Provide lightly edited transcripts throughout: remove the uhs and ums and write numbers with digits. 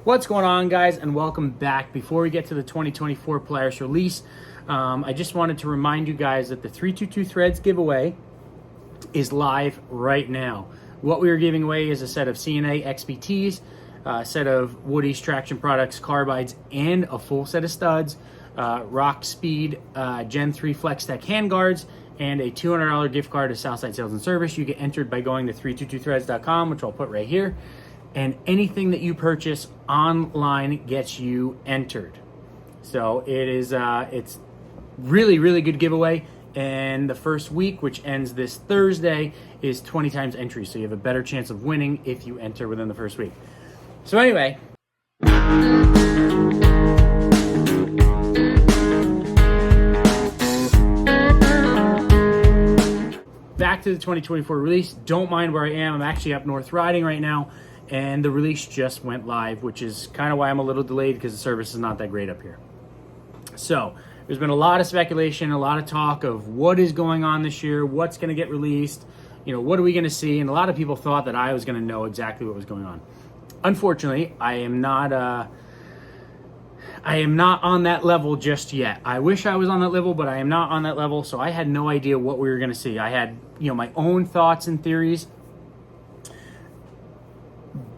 What's going on, guys, and welcome back. Before we get to the 2024 Polaris release, I just wanted to remind you guys that the 322 Threads giveaway is live right now. What we are giving away is a set of CNA XBTs, a set of Woody's traction products, carbides, and a full set of studs, Rock Speed Gen 3 Flex Tech handguards, and a $200 gift card to Southside Sales and Service. You get entered by going to 322threads.com, which I'll put right here. And anything that you purchase online gets you entered. So it is, it's really good giveaway. And the first week, which ends this Thursday, is 20 times entry. So you have a better chance of winning if you enter within the first week. So anyway, back to the 2024 release. Don't mind where I am. I'm actually up north riding right now. And the release just went live, which is kind of why I'm a little delayed, because the service is not that great up here. So there's been a lot of speculation, a lot of talk of what is going on this year, what's going to get released, what are we going to see? And a lot of people thought that I was going to know exactly what was going on. Unfortunately, I am not on that level just yet. I wish I was on that level, but I am not on that level. So I had no idea what we were going to see. I had, my own thoughts and theories.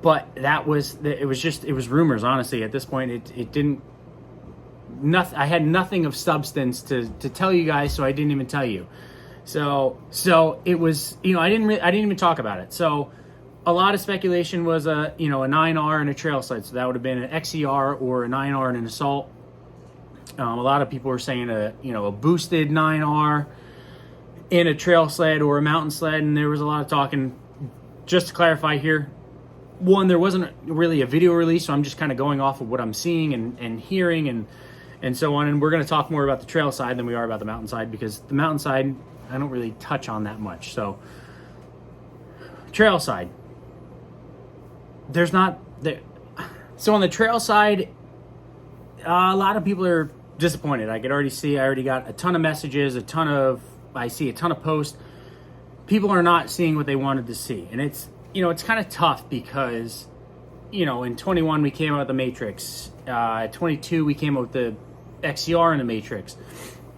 But it was rumors, honestly. At this point, I had nothing of substance to tell you guys, so I didn't even tell you. So it was, I didn't even talk about it. So a lot of speculation was a 9R and a trail sled. So that would have been an XER or a 9R and an Assault. A lot of people were saying a boosted 9R in a trail sled or a mountain sled, and there was a lot of talking. Just to clarify here, one, there wasn't really a video release, so I'm just kind of going off of what I'm seeing and hearing and so on. And we're going to talk more about the trail side than we are about the mountain side, because the mountain side I don't really touch on that much. So trail side, so on the trail side, a lot of people are disappointed. I already got a ton of messages, I see a ton of posts. People are not seeing what they wanted to see, and it's kind of tough because, in 21 we came out with the Matrix. 22 we came out with the XCR in the Matrix.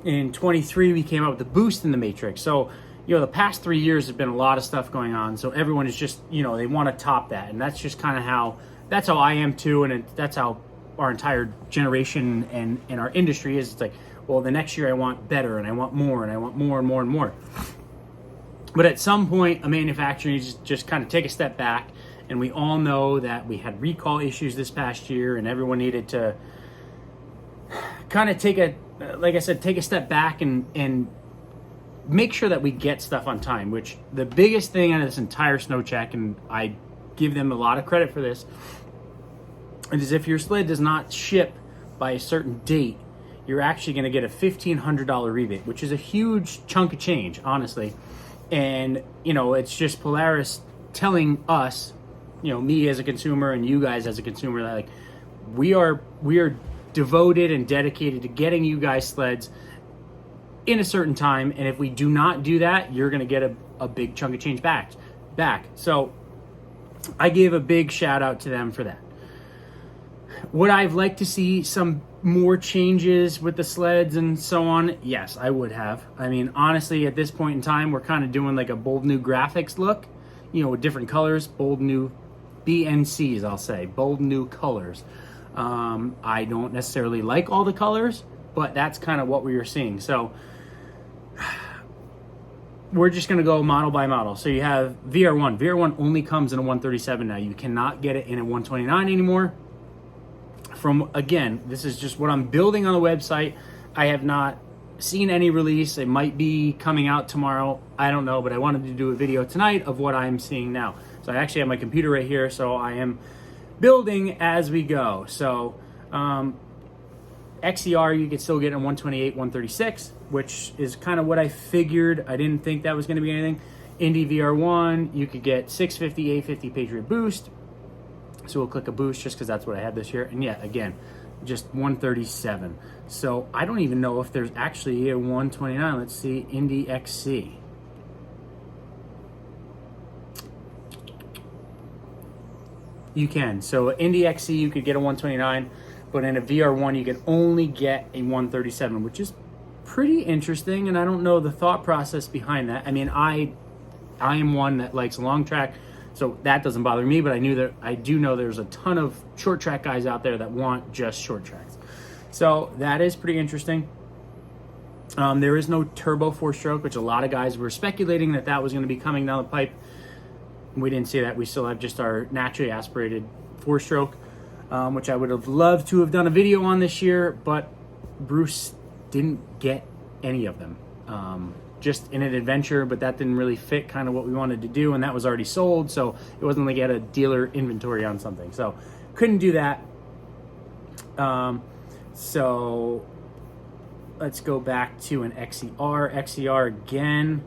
In 23 we came out with the Boost in the Matrix. So, the past 3 years have been a lot of stuff going on. So everyone is just, they want to top that. And that's just kind of how I am too. And that's how our entire generation and our industry is. It's like, well, the next year I want better and I want more and I want more and more and more. But at some point, a manufacturer needs to just kind of take a step back, and we all know that we had recall issues this past year, and everyone needed to kind of take a step back and make sure that we get stuff on time, which the biggest thing out of this entire Snowcheck, and I give them a lot of credit for this, is if your sled does not ship by a certain date, you're actually going to get a $1,500 rebate, which is a huge chunk of change, honestly. And, it's just Polaris telling us, me as a consumer and you guys as a consumer, that we are devoted and dedicated to getting you guys sleds in a certain time. And if we do not do that, you're going to get a big chunk of change back. So I give a big shout out to them for that. Would I have liked to see some more changes with the sleds and so on? Yes, I would have. I mean, honestly, at this point in time, we're kind of doing like a bold new graphics look, with different colors, bold new BNCs, I'll say, bold new colors. I don't necessarily like all the colors, but that's kind of what we were seeing. So we're just going to go model by model. So you have VR1. VR1 only comes in a 137 now. You cannot get it in a 129 anymore. Again, this is just what I'm building on the website. I have not seen any release. It might be coming out tomorrow. I don't know, but I wanted to do a video tonight of what I'm seeing now. So I actually have my computer right here, so I am building as we go. So XER, you could still get in 128, 136, which is kind of what I figured. I didn't think that was going to be anything. Indy VR1, you could get 650, 850 Patriot Boost. So we'll click a Boost just because that's what I had this year. And yeah, again, just 137. So I don't even know if there's actually a 129. Let's see, Indy XC. You can. So Indy XC, you could get a 129, but in a VR1, you could only get a 137, which is pretty interesting. And I don't know the thought process behind that. I mean, I am one that likes a long track, so that doesn't bother me, but I do know there's a ton of short track guys out there that want just short tracks. So that is pretty interesting. There is no turbo 4-stroke, which a lot of guys were speculating that was going to be coming down the pipe. We didn't see that. We still have just our naturally aspirated 4-stroke, which I would have loved to have done a video on this year, but Bruce didn't get any of them. Just in an adventure, but that didn't really fit kind of what we wanted to do, and that was already sold, so it wasn't like he had a dealer inventory on something. So couldn't do that. So let's go back to an XCR. XCR again.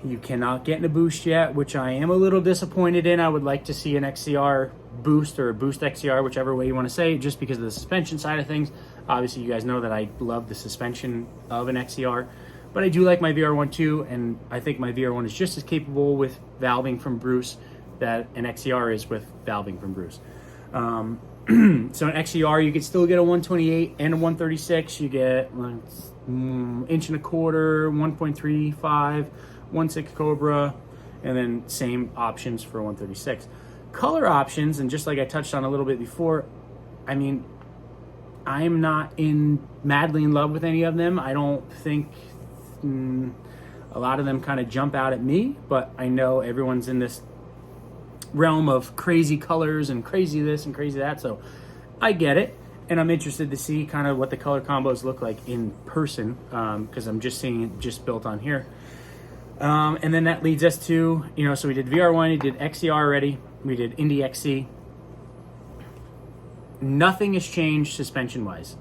You cannot get in a boost yet, which I am a little disappointed in. I would like to see an XCR boost or a boost XCR, whichever way you want to say it, just because of the suspension side of things. Obviously, you guys know that I love the suspension of an XCR, but I do like my VR1 too, and I think my VR1 is just as capable with valving from Bruce that an XCR is with valving from Bruce. So an XCR, you could still get a 128 and a 136. You get inch and a quarter, 1.35, 1.6 Cobra, and then same options for 136. Color options, and just like I touched on a little bit before, I mean, I am not madly in love with any of them. I don't think a lot of them kind of jump out at me, but I know everyone's in this realm of crazy colors and crazy this and crazy that, so I get it, and I'm interested to see kind of what the color combos look like in person, because I'm just seeing it just built on here. And then that leads us to, so we did VR1, we did XCR already, we did Indy XC. Nothing has changed suspension-wise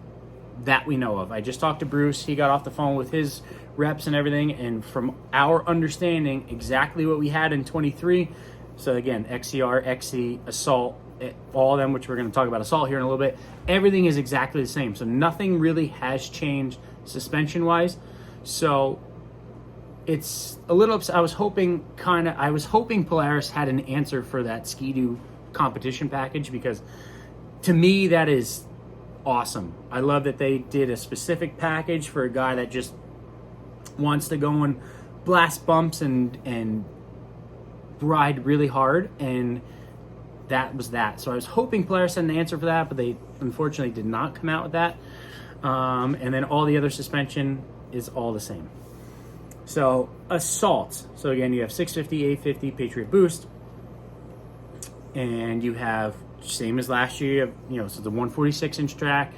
that we know of. I just talked to Bruce. He got off the phone with his reps and everything, and from our understanding, exactly what we had in 23. So again, XCR, XC, Assault, all of them, which we're going to talk about Assault here in a little bit, everything is exactly the same. So nothing really has changed suspension-wise. So it's a little, I was hoping Polaris had an answer for that Ski-Doo competition package, because to me, that is awesome. I love that they did a specific package for a guy that just wants to go and blast bumps and ride really hard, and that was that. So I was hoping Polaris had an answer for that, but they unfortunately did not come out with that. And then all the other suspension is all the same. So Assault. So again, you have 650, 850, Patriot Boost, and you have same as last year. You have, so the 146-inch track.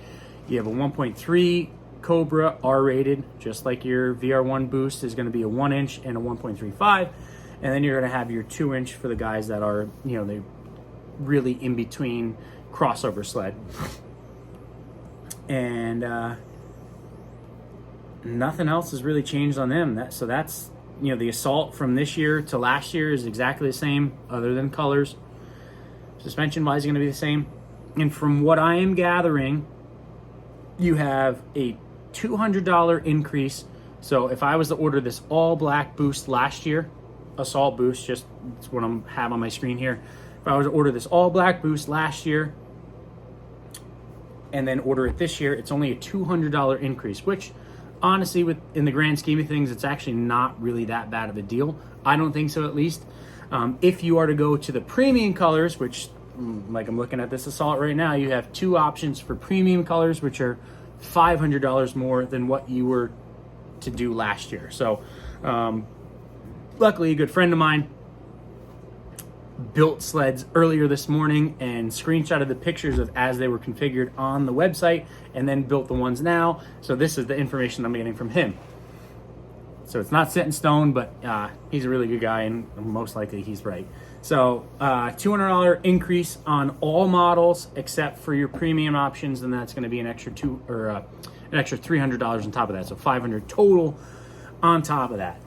You have a 1.3 Cobra R-rated, just like your VR1 Boost is going to be a 1-inch and a 1.35, and then you're going to have your 2-inch for the guys that are, they really in between crossover sled. And nothing else has really changed on them. So that's, the Assault from this year to last year is exactly the same, other than colors. Suspension wise is going to be the same. And from what I am gathering, you have a $200 increase. So if I was to order this all black Boost last year, Assault Boost, just it's what I have on my screen here. If I was to order this all black Boost last year and then order it this year, it's only a $200 increase, which honestly, in the grand scheme of things, it's actually not really that bad of a deal. I don't think so, at least. If you are to go to the premium colors, which, like I'm looking at this Assault right now, you have two options for premium colors, which are $500 more than what you were to do last year. So, luckily, a good friend of mine built sleds earlier this morning and screenshotted the pictures of as they were configured on the website, and then built the ones now. So this is the information I'm getting from him. So it's not set in stone, but he's a really good guy, and most likely he's right. So $200 increase on all models except for your premium options, and that's going to be an extra $300 on top of that. So $500 total on top of that.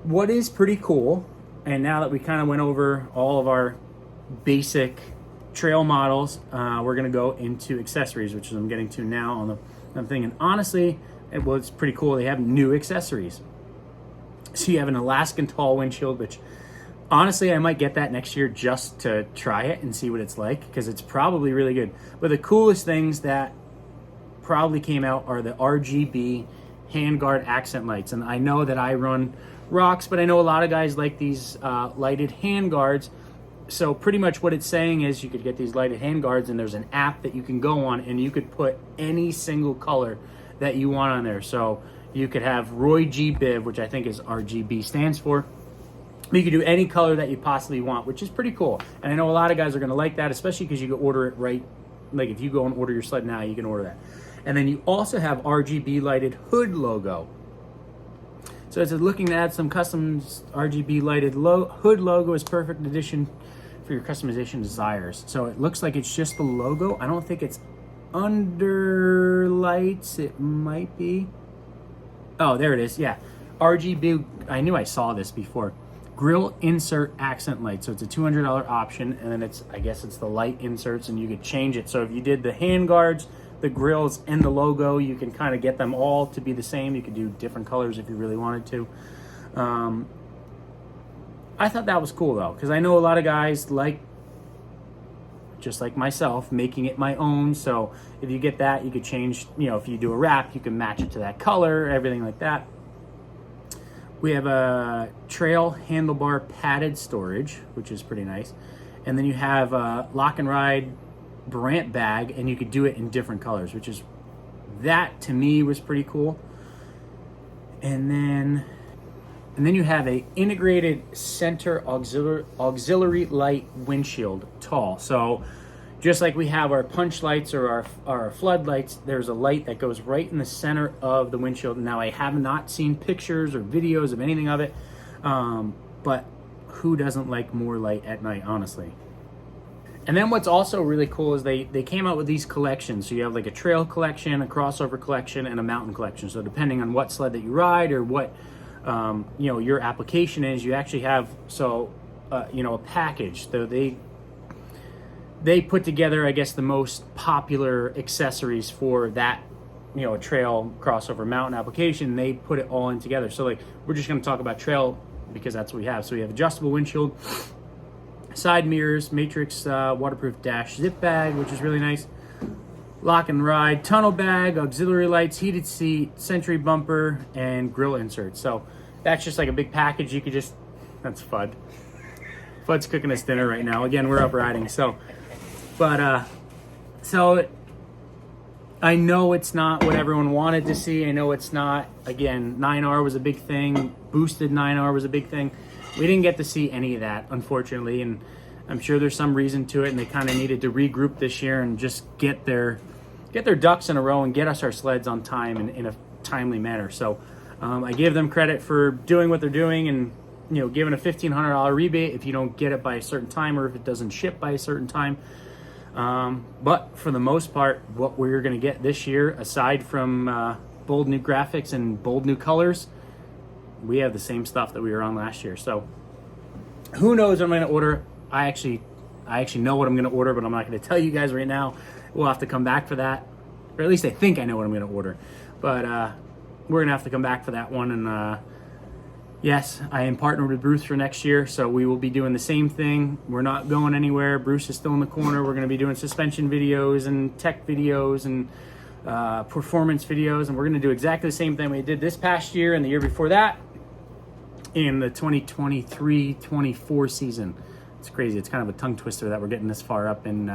What is pretty cool, and now that we kind of went over all of our basic trail models, we're going to go into accessories, which is I'm getting to now on the thing. And honestly, it's pretty cool. They have new accessories. So you have an Alaskan tall windshield, which Honestly, I might get that next year just to try it and see what it's like, because it's probably really good. But the coolest things that probably came out are the RGB Handguard accent lights. And I know that I run rocks, but I know a lot of guys like these lighted handguards. So pretty much what it's saying is you could get these lighted handguards, and there's an app that you can go on, and you could put any single color that you want on there. So you could have Roy G Biv, which I think is RGB stands for. You can do any color that you possibly want, which is pretty cool. And I know a lot of guys are going to like that, especially because you can order it right. Like if you go and order your sled now, you can order that. And then you also have RGB lighted hood logo. So it says, looking to add some custom RGB lighted hood logo is perfect addition for your customization desires. So it looks like it's just the logo. I don't think it's under lights. It might be. Oh, there it is. Yeah. RGB. I knew I saw this before. Grill insert accent light. So it's a $200 option, and then I guess it's the light inserts, and you could change it. So if you did the hand guards, the grills, and the logo, you can kind of get them all to be the same. You could do different colors if you really wanted to. I thought that was cool though, because I know a lot of guys like, just like myself, making it my own. So if you get that, you could change, if you do a wrap, you can match it to that color, everything like that. We have a trail handlebar padded storage, which is pretty nice. And then you have a lock and ride Brant bag, and you could do it in different colors, which is, that to me was pretty cool. And then you have a integrated center auxiliary light windshield tall. So just like we have our punch lights or our floodlights, there's a light that goes right in the center of the windshield. Now, I have not seen pictures or videos of anything of it, but who doesn't like more light at night, honestly? And then what's also really cool is they came out with these collections. So you have like a trail collection, a crossover collection, and a mountain collection. So depending on what sled that you ride or what your application is, you actually have a package. So they put together, I guess, the most popular accessories for that, a trail, crossover, mountain application. They put it all in together. So like, we're just going to talk about trail because that's what we have. So we have adjustable windshield, side mirrors, matrix waterproof dash zip bag, which is really nice, lock and ride tunnel bag, auxiliary lights, heated seat, Sentry bumper, and grill inserts. So that's just like a big package. You could just, that's Fudd. Fudd's cooking us dinner right now. Again, we're up riding. So I know it's not what everyone wanted to see. I know it's not, again, 9R was a big thing. Boosted 9R was a big thing. We didn't get to see any of that, unfortunately, and I'm sure there's some reason to it, and they kind of needed to regroup this year and just get their ducks in a row and get us our sleds on time and in a timely manner. So I give them credit for doing what they're doing, and giving a $1,500 rebate if you don't get it by a certain time or if it doesn't ship by a certain time. But for the most part, what we're going to get this year, aside from bold new graphics and bold new colors, we have the same stuff that we were on last year. So who knows what I'm going to order? I actually know what I'm going to order, but I'm not going to tell you guys right now. We'll have to come back for that, or at least I think I know what I'm going to order. But we're going to have to come back for that one. And yes, I am partnered with Bruce for next year, so we will be doing the same thing. We're not going anywhere. Bruce is still in the corner. We're going to be doing suspension videos and tech videos and performance videos, and we're going to do exactly the same thing we did this past year and the year before that in the 2023-24 season. It's crazy. It's kind of a tongue twister that we're getting this far up in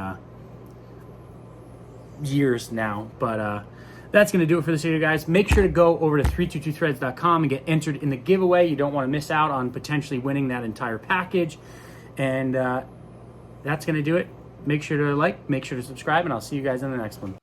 years now, but that's going to do it for this video, guys. Make sure to go over to 322threads.com and get entered in the giveaway. You don't want to miss out on potentially winning that entire package. And that's going to do it. Make sure to like, make sure to subscribe, and I'll see you guys in the next one.